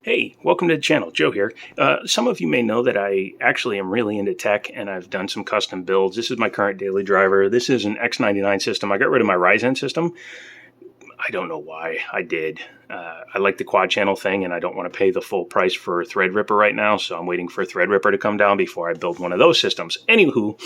Hey, welcome to the channel. Joe here. Some of you may know that I actually am really into tech and I've done some custom builds. This is my current daily driver. This is an X99 system. I got rid of my Ryzen system. I don't know why I did. I like the quad channel thing and I don't want to pay the full price for Threadripper right now, so I'm waiting for Threadripper to come down before I build one of those systems. Anywho,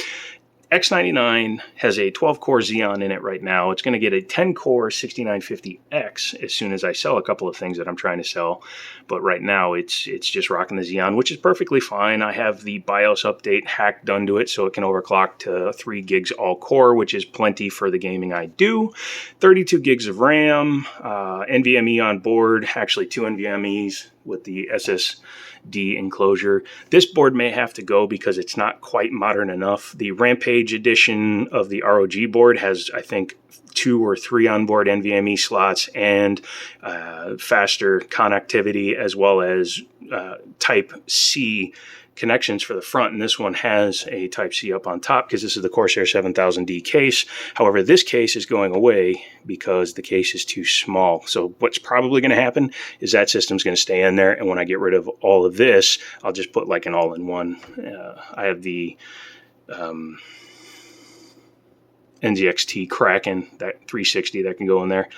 X99 has a 12-core Xeon in it right now. It's going to get a 10-core 6950X as soon as I sell a couple of things that I'm trying to sell. But right now, it's just rocking the Xeon, which is perfectly fine. I have the BIOS update hack done to it, so it can overclock to 3 gigs all-core, which is plenty for the gaming I do. 32 gigs of RAM, NVMe on board, actually 2 NVMEs with the SSD enclosure. This board may have to go because it's not quite modern enough. The Rampage edition of the ROG board has, I think, 2 or 3 onboard NVMe slots and faster connectivity, as well as Type C connections for the front, and this one has a Type-C up on top because this is the Corsair 7000D case. However, this case is going away because the case is too small. So what's probably going to happen is that system's going to stay in there, and when I get rid of all of this, I'll just put like an all-in-one. I have the NZXT Kraken, that 360 that can go in there.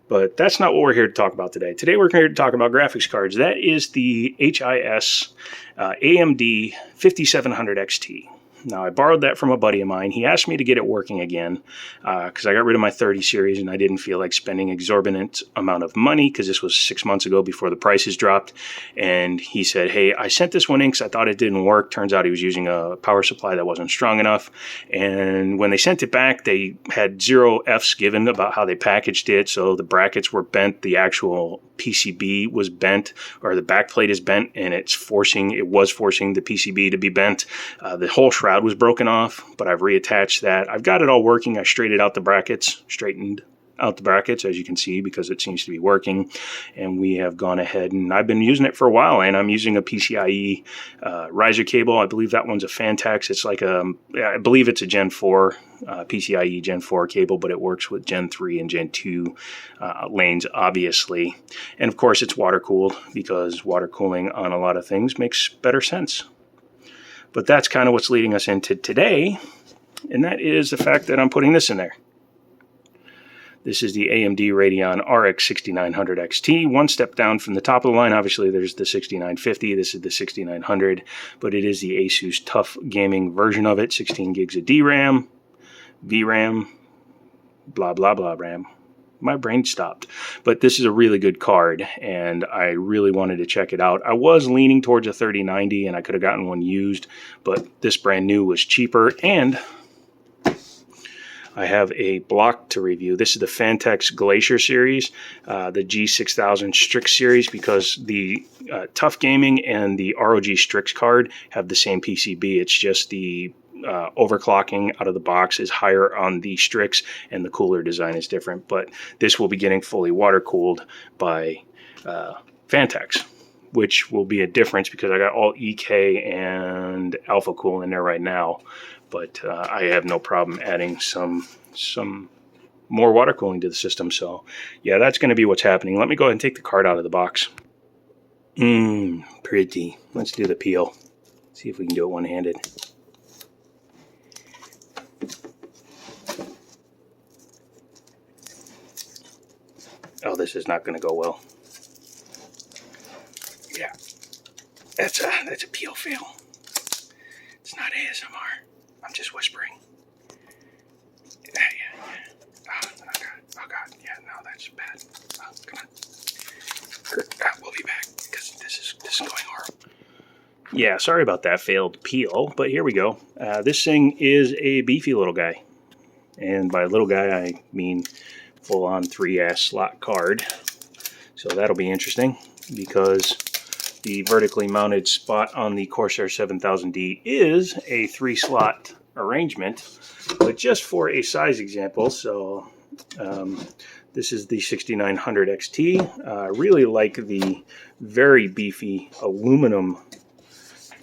But that's not what we're here to talk about today. Today we're here to talk about graphics cards. That is the HIS AMD 5700 XT. Now, I borrowed that from a buddy of mine. He asked me to get it working again because I got rid of my 30 series and I didn't feel like spending exorbitant amount of money because this was 6 months ago before the prices dropped. And he said, hey, I sent this one in because I thought it didn't work. Turns out he was using a power supply that wasn't strong enough. And when they sent it back, they had 0 Fs given about how they packaged it. So the brackets were bent, the actual PCB was bent, or the backplate is bent, and it was forcing the PCB to be bent. The whole shroud was broken off, but I've reattached that. I've got it all working. I straightened out the brackets, as you can see, because it seems to be working. And we have gone ahead, and I've been using it for a while, and I'm using a PCIe riser cable. I believe that one's a Fantex. It's like I believe it's a Gen 4 PCIe Gen 4 cable, but it works with Gen 3 and Gen 2 lanes, obviously. And of course, it's water cooled because water cooling on a lot of things makes better sense. But that's kind of what's leading us into today, and that is the fact that I'm putting this in there. This is the AMD Radeon RX 6900 XT, one step down from the top of the line. Obviously, there's the 6950. This is the 6900, but it is the ASUS TUF gaming version of it. 16 gigs of DRAM, VRAM, blah, blah, blah, RAM. My brain stopped. But this is a really good card, and I really wanted to check it out. I was leaning towards a 3090, and I could have gotten one used, but this brand new was cheaper, and I have a block to review. This is the Fantex Glacier series, the G6000 Strix series, because the TUF Gaming and the ROG Strix card have the same PCB. It's just the overclocking out of the box is higher on the Strix, and the cooler design is different. But this will be getting fully water cooled by Fantex, which will be a difference because I got all EK and Alpha Cool in there right now. But I have no problem adding some more water cooling to the system. So yeah, that's going to be what's happening. Let me go ahead and take the card out of the box. Pretty. Let's do the peel. See if we can do it one-handed. Oh, this is not going to go well. Yeah, that's a peel fail. It's not ASMR. I'm just whispering. Yeah. Oh God. Yeah, no, that's bad. Oh, come on. We'll be back because this is going horrible. Yeah, sorry about that failed peel, but here we go. This thing is a beefy little guy. And by little guy, I mean full-on 3-ass slot card. So that'll be interesting because the vertically mounted spot on the Corsair 7000D is a 3-slot arrangement, but just for a size example. So this is the 6900 XT. I really like the very beefy aluminum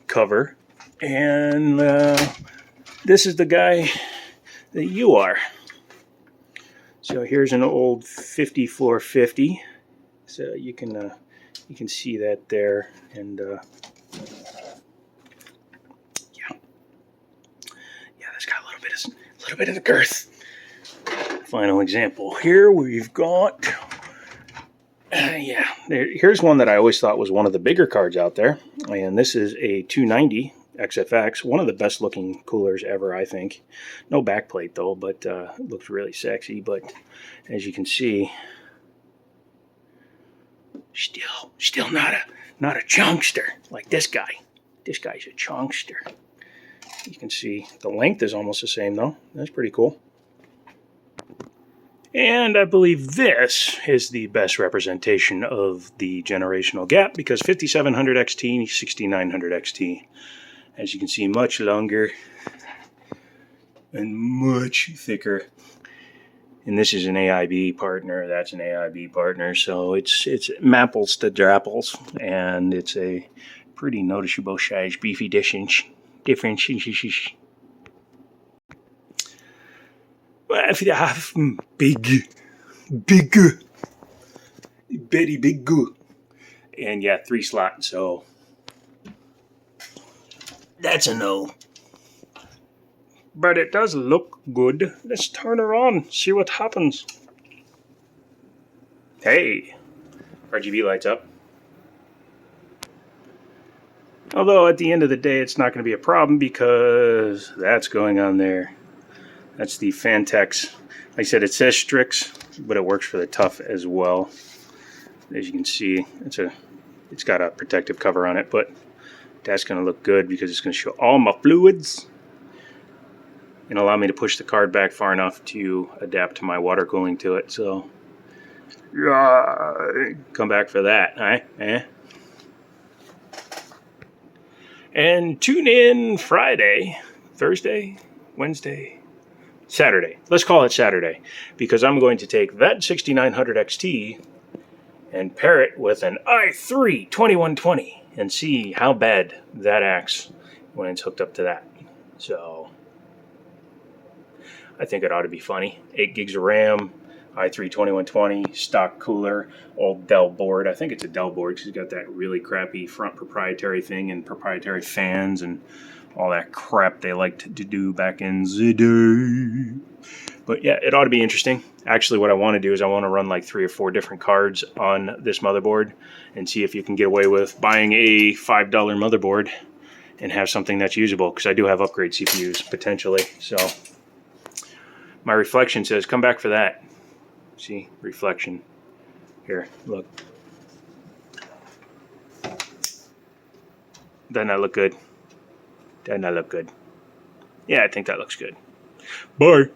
cover, and this is the guy that you are. So here's an old 5450. So you can You can see that there, and yeah, that's got a little bit of the girth. Final example here, we've got here's one that I always thought was one of the bigger cards out there, and this is a 290 XFX, one of the best looking coolers ever, I think. No backplate though, but it looks really sexy. But as you can see, still not a chunkster like this guy. This guy's a chunkster. You can see the length is almost the same though. That's pretty cool. And I believe this is the best representation of the generational gap, because 5700 XT, 6900 XT, as you can see, much longer and much thicker. And this is an AIB partner, that's an AIB partner, so it's mapples to drapples, and it's a pretty noticeable size, beefy difference. If you have big, very big, and yeah, 3 slot, so that's a no. But it does look good. Let's turn her on, see what happens. Hey, RGB lights up. Although at the end of the day, it's not going to be a problem because that's going on there. That's the Fantex. Like I said, it says Strix, but it works for the Tough as well. As you can see, it's got a protective cover on it, but that's going to look good because it's going to show all my fluids and allow me to push the card back far enough to adapt to my water cooling to it. So, yeah, come back for that, And tune in Friday, Thursday, Wednesday, Saturday. Let's call it Saturday, because I'm going to take that 6900 XT and pair it with an i3 2120 and see how bad that acts when it's hooked up to that. So I think it ought to be funny. 8 gigs of RAM, i3 2120, stock cooler, old Dell board. I think it's a Dell board because it's got that really crappy front proprietary thing and proprietary fans and all that crap they liked to do back in the day. But yeah, it ought to be interesting. Actually, what I want to do is I want to run like 3 or 4 different cards on this motherboard and see if you can get away with buying a $5 motherboard and have something that's usable, because I do have upgrade CPUs potentially. So my reflection says come back for that. See, reflection. Here, look. Doesn't that look good? Doesn't that look good? Yeah, I think that looks good. Bye.